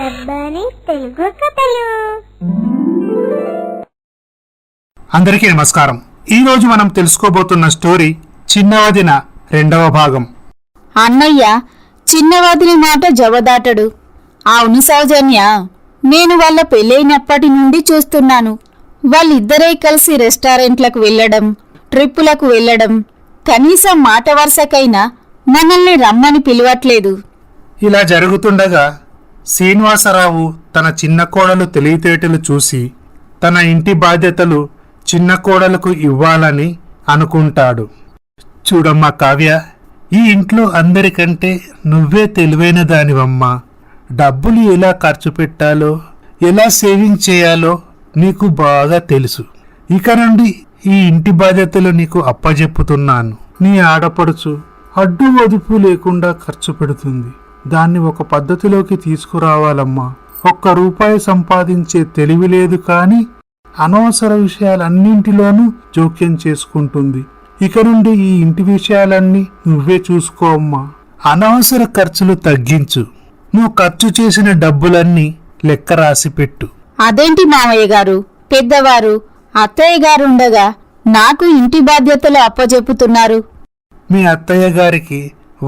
రబ్బాని తెలుగు కథలు. అందరికీ నమస్కారం. ఈ రోజు మనం తెలుసుకోబోతున్న స్టోరీ చిన్నవదిన రెండవ భాగం. అన్నయ్య చిన్నవదిన మాట జవదాటడు. అవును సౌజన్య, నేను వాళ్ళ పెళ్ళైనప్పటి నుండి చూస్తున్నాను. వాళ్ళిద్దరే కలిసి రెస్టారెంట్లకు వెళ్ళడం, ట్రిప్పులకు వెళ్ళడం, కనీసం మాట వరుసకైనా మనల్ని రమ్మని పిలవట్లేదు. ఇలా జరుగుతుండగా శ్రీనివాసరావు తన చిన్న కోడలు తెలివితేటలు చూసి తన ఇంటి బాధ్యతలు చిన్న కోడలకు ఇవ్వాలని అనుకుంటాడు. చూడమ్మా కావ్య, ఈ ఇంట్లో అందరికంటే నువ్వే తెలివైన దానివమ్మా. డబ్బులు ఎలా ఖర్చు పెట్టాలో, ఎలా సేవింగ్ చేయాలో నీకు బాగా తెలుసు. ఇక నుండి ఈ ఇంటి బాధ్యతలు నీకు అప్పజెప్పుతున్నాను. నీ ఆడపడుచు అడ్డు వదుపు లేకుండా ఖర్చు పెడుతుంది. దాన్ని ఒక పద్ధతిలోకి తీసుకురావాలమ్మా. ₹1 సంపాదించే తెలివి లేదు, కానీ అనవసర విషయాలన్నింటిలోనూ జోక్యం చేసుకుంటుంది. ఇక నుండి ఈ ఇంటి విషయాలన్నీ నువ్వే చూసుకోమ్మా. అనవసర ఖర్చులు తగ్గించు. నువ్వు ఖర్చు చేసిన డబ్బులన్నీ లెక్క రాసి పెట్టు. అదేంటి మామయ్య గారు, పెద్దవారు అత్తయ్య గారుండగా నాకు ఇంటి బాధ్యతలు అప్పజెప్పుతున్నారు? మీ అత్తయ్య గారికి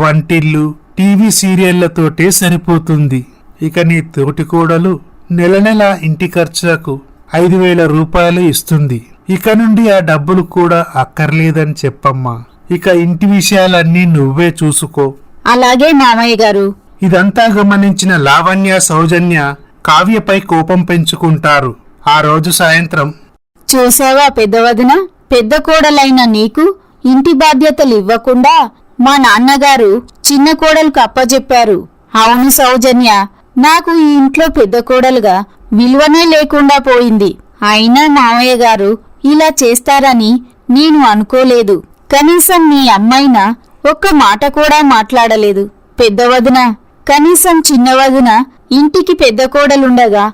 వంటిల్లు, టీవీ సీరియళ్లతోటే సరిపోతుంది. ఇక నీ తోటి కోడలు నెల నెల ఇంటి ఖర్చులకు ₹5,000 ఇస్తుంది. ఇక నుండి ఆ డబ్బులు కూడా అక్కర్లేదని చెప్పమ్మా. ఇక ఇంటి విషయాలన్నీ నువ్వే చూసుకో. అలాగే మామయ్య గారు. ఇదంతా గమనించిన లావణ్య, సౌజన్య కావ్యపై కోపం పెంచుకుంటారు. ఆ రోజు సాయంత్రం, చూసావా పెద్దవదిన, పెద్ద కోడలైన నీకు ఇంటి బాధ్యతలు ఇవ్వకుండా మా నాన్నగారు చిన్న కోడలకు అప్పజెప్పారు. అవును సౌజన్య, నాకు ఈ ఇంట్లో పెద్ద కోడలుగా విలువనే లేకుండా పోయింది. అయినా మామయ్య గారు ఇలా చేస్తారని నేను అనుకోలేదు. కనీసం మీ అమ్మాయినా ఒక్క మాట కూడా మాట్లాడలేదు. పెద్దవదిన, కనీసం చిన్నవదిన ఇంటికి పెద్ద కోడలుండగా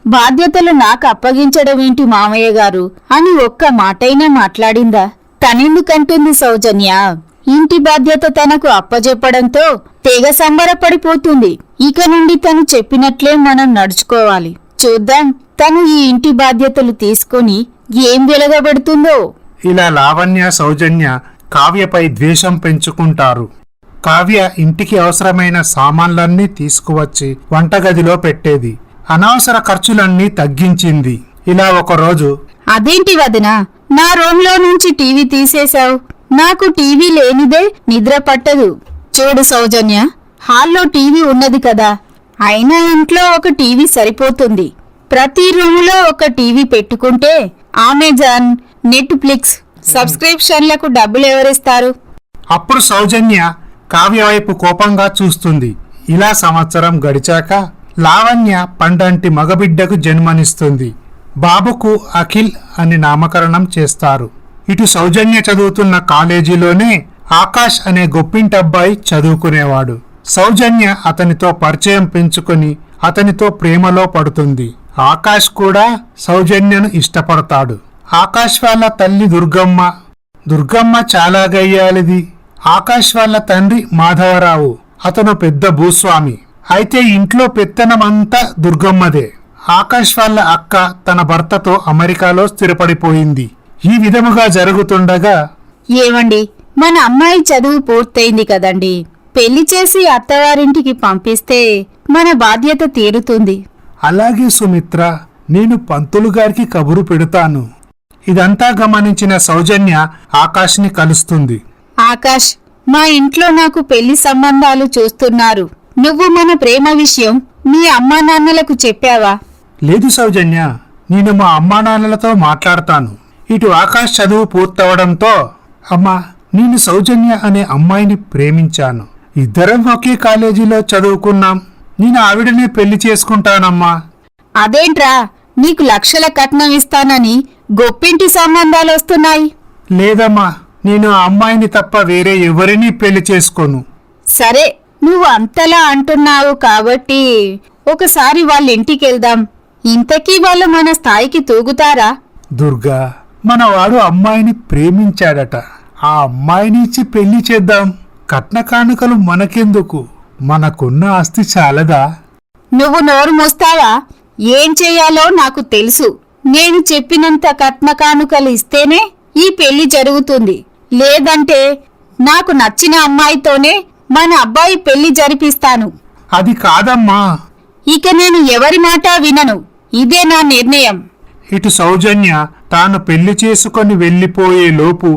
బాధ్యతలు నాకు అప్పగించడం ఏంటి మామయ్య గారు అని ఒక్క మాటైనా మాట్లాడిందా? తనెందుకంటుంది సౌజన్య? ఇంటి బాధ్యత తనకు అప్పజెప్పడంతో తెగ సంబరపడిపోతుంది. ఇక నుండి తను చెప్పినట్లే మనం నడుచుకోవాలి. చూద్దాం తను ఈ ఇంటి బాధ్యతలు తీసుకుని ఏం వెలగబెడుతుందో. ఇలా లావణ్య, సౌజన్య కావ్యపై ద్వేషం పెంచుకుంటారు. కావ్య ఇంటికి అవసరమైన సామాన్లన్నీ తీసుకువచ్చి వంటగదిలో పెట్టేది. అనవసర ఖర్చులన్నీ తగ్గించింది. ఇలా ఒకరోజు, అదేంటి వదినా, నా రూమ్లో నుంచి టీవీ తీసేశావు? నాకు టీవీ లేనిదే నిద్ర పట్టదు. చూడు సౌజన్య, హాల్లో టీవీ ఉన్నది కదా, అయినా ఇంట్లో ఒక టీవీ సరిపోతుంది. ప్రతి రూములో ఒక టీవీ పెట్టుకుంటే అమెజాన్, నెట్ఫ్లిక్స్ సబ్స్క్రిప్షన్లకు డబ్బులు ఎవరిస్తారు? అప్పుడు సౌజన్య కావ్య వైపు కోపంగా చూస్తుంది. ఇలా సంవత్సరం గడిచాక లావణ్య పండంటి మగబిడ్డకు జన్మనిస్తుంది. బాబుకు అఖిల్ అని నామకరణం చేస్తారు. ఇటు సౌజన్య చదువుతున్న కాలేజీలోనే ఆకాష్ అనే గొప్పింటబ్బాయి చదువుకునేవాడు. సౌజన్య అతనితో పరిచయం పెంచుకొని అతనితో ప్రేమలో పడుతుంది. ఆకాష్ కూడా సౌజన్యను ఇష్టపడతాడు. ఆకాష్ వాళ్ళ తల్లి దుర్గమ్మ చాలా గయ్యాలిది. ఆకాష్ వాళ్ళ తండ్రి మాధవరావు, అతను పెద్ద భూస్వామి. అయితే ఇంట్లో పెత్తనమంతా దుర్గమ్మదే. ఆకాష్ వాళ్ళ అక్క తన భర్తతో అమెరికాలో స్థిరపడిపోయింది. ఈ విధముగా జరుగుతుండగా, ఏవండి, మన అమ్మాయి చదువు పూర్తయింది కదండి, పెళ్లి చేసి అత్తవారింటికి పంపిస్తే మన బాధ్యత తీరుతుంది. అలాగే సుమిత్ర, నేను పంతులు గారికి కబురు పెడతాను. ఇదంతా గమనించిన సౌజన్య ఆకాష్ని కలుస్తుంది. ఆకాష్, మా ఇంట్లో నాకు పెళ్లి సంబంధాలు చూస్తున్నారు. నువ్వు మన ప్రేమ విషయం మీ అమ్మా నాన్నలకు చెప్పావా? లేదు సౌజన్య, నేను మా అమ్మా నాన్నలతో మాట్లాడతాను. ఇటు ఆకాష్ చదువు పూర్తవడంతో, అమ్మా, నేను సౌజన్య అనే అమ్మాయిని ప్రేమించాను. ఇద్దరం ఒకే కాలేజీలో చదువుకున్నాం. నేను ఆవిడనే పెళ్లి చేసుకుంటానమ్మా. అదేంట్రా, నీకు లక్షల కట్నం ఇస్తానని గొప్పింటి సంబంధాలు వస్తున్నాయి? లేదమ్మా, నేను ఆ అమ్మాయిని తప్ప వేరే ఎవరినీ పెళ్లి చేసుకోను. సరే, నువ్వు అంతలా అంటున్నావు కాబట్టి ఒకసారి వాళ్ళ ఇంటికి వెళ్దాం. ఇంతకీ వాళ్ళు మన స్థాయికి తూగుతారా? దుర్గా, మనవాడు అమ్మాయిని ప్రేమించాడట. ఆ అమ్మాయిని ఇచ్చి పెళ్లి చేద్దాం. కట్న కానుకలు మనకెందుకు? మనకున్న ఆస్తి చాలదా? నువ్వు నోరు మోస్తావా? ఏం చెయ్యాలో నాకు తెలుసు. నేను చెప్పినంత కట్న కానుకలు ఇస్తేనే ఈ పెళ్లి జరుగుతుంది. లేదంటే నాకు నచ్చిన అమ్మాయితోనే మన అబ్బాయి పెళ్లి జరిపిస్తాను. అది కాదమ్మా. ఇక నేను ఎవరి మాట వినను. ఇదే నా నిర్ణయం. ఇటు సౌజన్య తాను పెళ్లి చేసుకొని వెళ్లిపోయే లోపు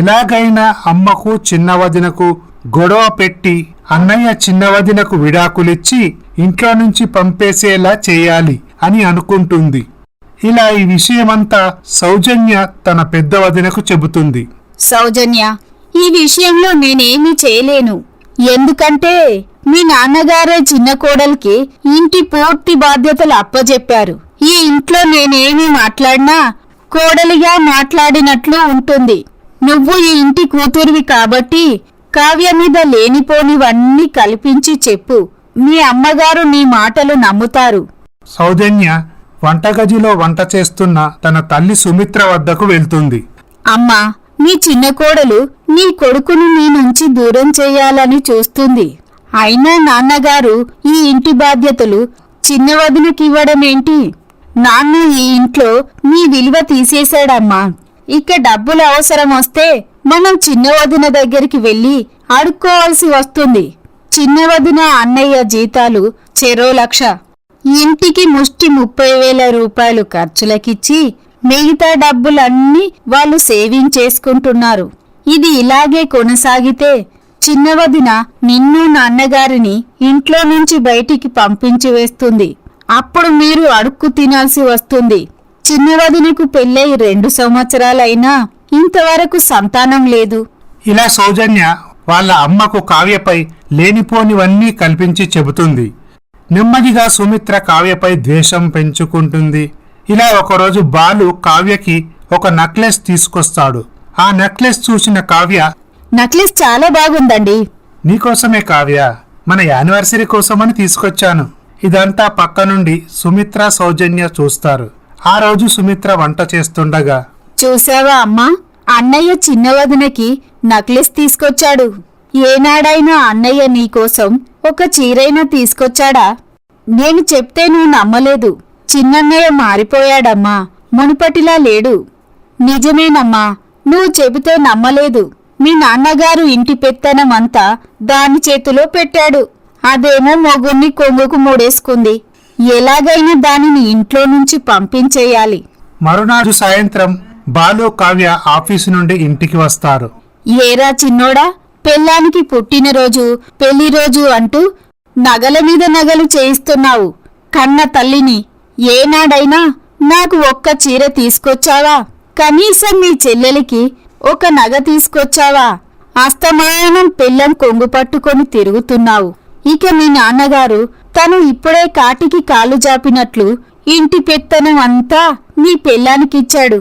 ఎలాగైనా అమ్మకు చిన్నవదినకు గొడవ పెట్టి అన్నయ్య చిన్నవదినకు విడాకులిచ్చి ఇంట్లో నుంచి పంపేసేలా చేయాలి అని అనుకుంటుంది. ఇలా ఈ విషయమంతా సౌజన్య తన పెద్ద వదినకు చెబుతుంది. సౌజన్య, ఈ విషయంలో నేనేమీ చేయలేను. ఎందుకంటే మీ నాన్నగారే చిన్న కోడలికి ఇంటి పూర్తి బాధ్యతలు అప్పజెప్పారు. ఈ ఇంట్లో నేనేమి మాట్లాడినా కోడలిగా మాట్లాడినట్లు ఉంటుంది. నువ్వు ఈ ఇంటి కూతురివి కాబట్టి కావ్య మీద లేనిపోనివన్నీ కల్పించి చెప్పు. మీ అమ్మగారు నీ మాటలు నమ్ముతారు. సౌజన్య వంటగదిలో వంట చేస్తున్న తన తల్లి సుమిత్ర వద్దకు వెళ్తుంది. అమ్మా, మీ చిన్న కోడలు నీ కొడుకును నీ నుంచి దూరం చేయాలని చూస్తుంది. అయినా నాన్నగారు ఈ ఇంటి బాధ్యతలు చిన్న వదినకివ్వడమేంటి? నాన్న ఈ ఇంట్లో నీ విలువ తీసేశాడమ్మా. ఇక డబ్బులు అవసరం వస్తే మనం చిన్న వదిన దగ్గరికి వెళ్లి అడుక్కోవాల్సి వస్తుంది. చిన్న వదిన అన్నయ్య జీతాలు చెరో 1,00,000. ఇంటికి ముష్టి 30,000 రూపాయలు ఖర్చులకిచ్చి మిగతా డబ్బులన్నీ వాళ్ళు సేవింగ్ చేసుకుంటున్నారు. ఇది ఇలాగే కొనసాగితే చిన్నవదిన నిన్ను నాన్నగారిని ఇంట్లో నుంచి బయటికి పంపించి వేస్తుంది. అప్పుడు మీరు అడుక్కు తినాల్సి వస్తుంది. చిన్నవదినకు పెళ్ళై 2 సంవత్సరాలైనా ఇంతవరకు సంతానం లేదు. ఇలా సౌజన్య వాళ్ళ అమ్మకు కావ్యపై లేనిపోనివన్నీ కల్పించి చెబుతుంది. నెమ్మదిగా సుమిత్ర కావ్యపై ద్వేషం పెంచుకుంటుంది. ఇలా ఒకరోజు బాలు కావ్యకి ఒక నెక్లెస్ తీసుకొస్తాడు. ఆ నెక్లెస్ చూసిన కావ్య, నెక్లెస్ చాలా బాగుందండి. నీకోసమే కావ్య, మన యానివర్సరీ కోసమని తీసుకొచ్చాను. ఇదంతా పక్క నుండి సుమిత్ర సౌజన్య చూస్తారు. ఆ రోజు సుమిత్ర వంట చేస్తుండగా, చూసావా అమ్మా, అన్నయ్య చిన్నవదినకి నెక్లెస్ తీసుకొచ్చాడు. ఏనాడైనా అన్నయ్య నీకోసం ఒక చీరైనా తీసుకొచ్చాడా? నేను చెప్తే నువ్వు నమ్మలేదు. చిన్నన్నయ్య మారిపోయాడమ్మా, మునుపటిలా లేడు. నిజమేనమ్మా, నువ్వు చెబితే నమ్మలేదు. మీ నాన్నగారు ఇంటి పెత్తనమంతా దాని చేతిలో పెట్టాడు. అదేమో మొగుణ్ణి కొంగుకు మూడేసుకుంది. ఎలాగైనా దానిని ఇంట్లో నుంచి పంపించేయాలి. మరునాడు సాయంత్రం బాలు కావ్య ఆఫీసు నుండి ఇంటికి వస్తారు. ఏరా చిన్నోడా, పెళ్ళానికి పుట్టినరోజు పెళ్లి రోజు అంటూ నగల మీద నగలు చేయిస్తున్నావు. కన్న తల్లిని ఏనాడైనా నాకు ఒక్క చీర తీసుకొచ్చావా? కనీసం మీ చెల్లెలికి ఒక నగ తీసుకొచ్చావా? అస్తమానం పెళ్ళం కొంగు పట్టుకొని తిరుగుతున్నావు. ఇక మీ నాన్నగారు తను ఇప్పుడే కాటికి కాలు జాపినట్లు ఇంటి పెత్తనం అంతా నీ పెళ్ళానికిచ్చాడు.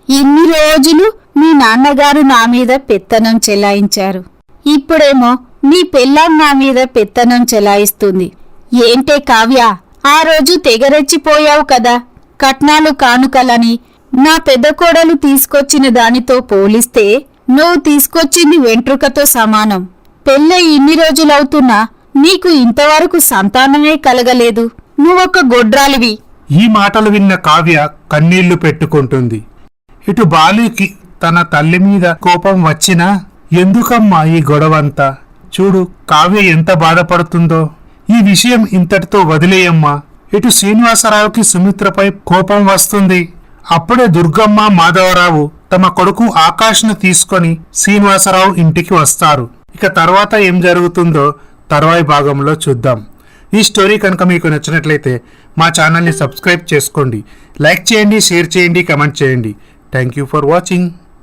ఇన్ని రోజులు మీ నాన్నగారు నా మీద పెత్తనం చెలాయించారు. ఇప్పుడేమో నీ పెళ్ళాం నా మీద పెత్తనం చెలాయిస్తుంది. ఏంటే కావ్య, ఆ రోజు తెగరెచ్చిపోయావు కదా. కట్నాలు కానుకలని నా పెద్ద కోడలు తీసుకొచ్చిన దానితో పోలిస్తే నువ్వు తీసుకొచ్చింది వెంట్రుకతో సమానం. పెళ్ళై ఇన్ని రోజులవుతున్నా నీకు ఇంతవరకు సంతానమే కలగలేదు. నువ్వొక గొడ్రాలివి. ఈ మాటలు విన్న కావ్య కన్నీళ్లు పెట్టుకుంటుంది. ఇటు బాలుకి తన తల్లి మీద కోపం వచ్చినా, ఎందుకమ్మా ఈ గొడవంతా? చూడు కావ్య ఎంత బాధపడుతుందో. ఈ విషయం ఇంతటితో వదిలేయమ్మా. ఇటు శ్రీనివాసరావుకి సుమిత్రపై కోపం వస్తుంది. అప్పుడే దుర్గమ్మ మాధవరావు తమ కొడుకు ఆకాష్ను తీసుకొని శ్రీనివాసరావు ఇంటికి వస్తారు. ఇక తర్వాత ఏం జరుగుతుందో తర్వాయి భాగంలో చూద్దాం. ఈ స్టోరీ కనుక మీకు నచ్చినట్లయితే మా ఛానల్ని సబ్స్క్రైబ్ చేసుకోండి, లైక్ చేయండి, షేర్ చేయండి, కమెంట్ చేయండి. Thank you for watching.